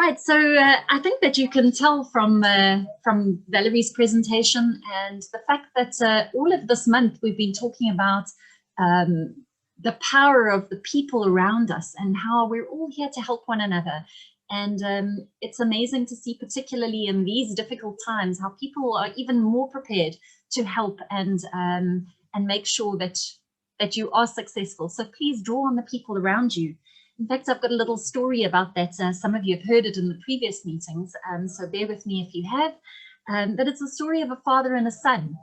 Right, so I think that you can tell from Valerie's presentation and the fact that all of this month we've been talking about the power of the people around us and how we're all here to help one another. And it's amazing to see, particularly in these difficult times, how people are even more prepared to help and make sure that you are successful. So please draw on the people around you. In fact, I've got a little story about that. Some of you have heard it in the previous meetings, so bear with me if you have. But it's a story of a father and a son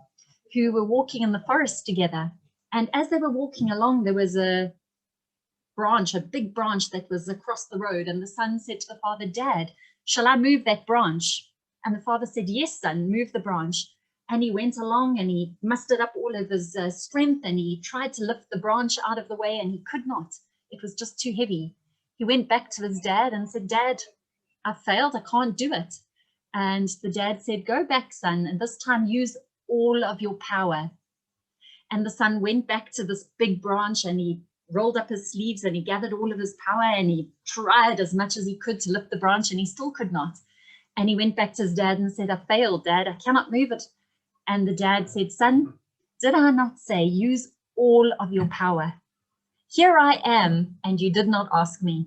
who were walking in the forest together. And as they were walking along, there was a big branch that was across the road. And the son said to the father, "Dad, shall I move that branch?" And the father said, "Yes, son, move the branch." And he went along and he mustered up all of his strength and he tried to lift the branch out of the way and he could not. It was just too heavy. He went back to his dad and said, "Dad, I failed, I can't do it." And the dad said, "Go back, son, and this time use all of your power." And the son went back to this big branch and he rolled up his sleeves and he gathered all of his power and he tried as much as he could to lift the branch and he still could not. And he went back to his dad and said, "I failed, Dad, I cannot move it." And the dad said, "Son, did I not say use all of your power? Here I am, and you did not ask me."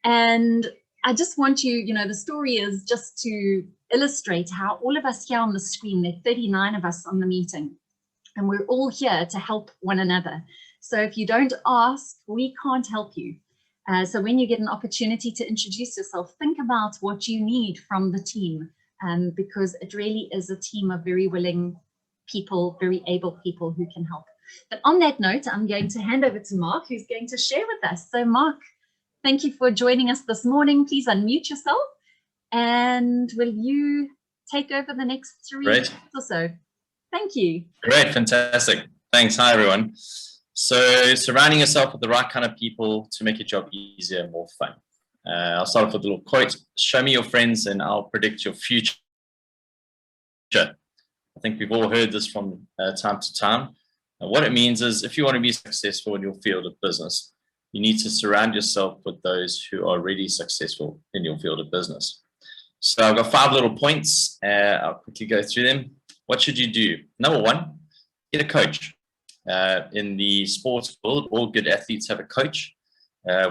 And I just want you, the story is just to illustrate how all of us here on the screen, there are 39 of us on the meeting, and we're all here to help one another. So if you don't ask, we can't help you. So when you get an opportunity to introduce yourself, think about what you need from the team, because it really is a team of very willing people, very able people who can help. But on that note, I'm going to hand over to Marc, who's going to share with us. So Marc, thank you for joining us this morning. Please unmute yourself. And will you take over the next 3 minutes or so? Thank you. Great, fantastic. Thanks. Hi, everyone. So surrounding yourself with the right kind of people to make your job easier and more fun. I'll start off with a little quote. "Show me your friends and I'll predict your future." I think we've all heard this from time to time. What it means is if you want to be successful in your field of business, you need to surround yourself with those who are already successful in your field of business. So I've got 5 little points. I'll quickly go through them. What should you do? Number 1, get a coach. In the sports world, all good athletes have a coach.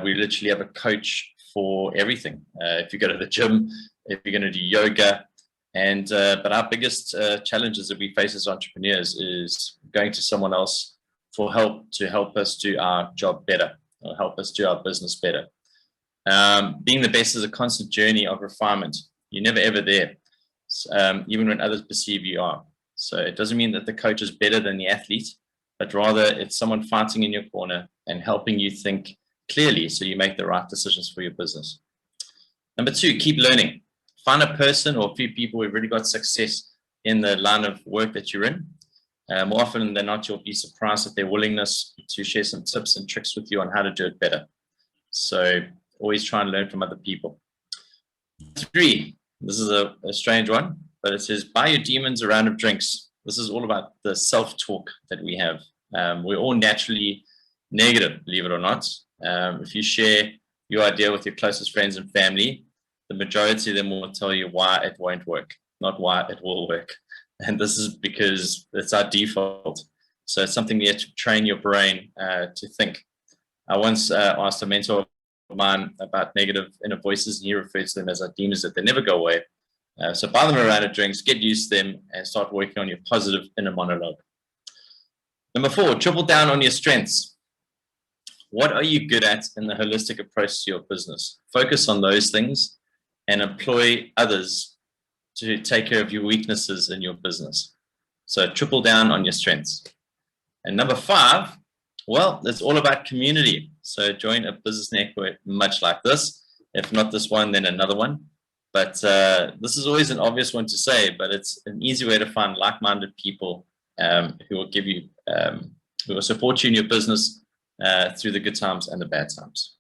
We literally have a coach for everything. If you go to the gym, if you're going to do yoga, but our biggest challenges that we face as entrepreneurs is going to someone else for help to help us do our job better, or help us do our business better. Being the best is a constant journey of refinement. You're never ever there, even when others perceive you are. So it doesn't mean that the coach is better than the athlete, but rather it's someone fighting in your corner and helping you think clearly so you make the right decisions for your business. Number 2, keep learning. Find a person or a few people who've really got success in the line of work that you're in. More often than not, you'll be surprised at their willingness to share some tips and tricks with you on how to do it better. So always try and learn from other people. 3, this is a strange one, but it says, buy your demons a round of drinks. This is all about the self-talk that we have. We're all naturally negative, believe it or not. If you share your idea with your closest friends and family, the majority of them will tell you why it won't work, not why it will work. And this is because it's our default. So it's something you have to train your brain to think. I once asked a mentor of mine about negative inner voices, and he referred to them as our demons that they never go away. So buy them a round of drinks, get used to them, and start working on your positive inner monologue. Number 4, triple down on your strengths. What are you good at in the holistic approach to your business? Focus on those things and employ others to take care of your weaknesses in your business. So triple down on your strengths. And number 5, well, it's all about community. So join a business network much like this. If not this one, then another one. But this is always an obvious one to say, but it's an easy way to find like-minded people who will give you, who will support you in your business through the good times and the bad times.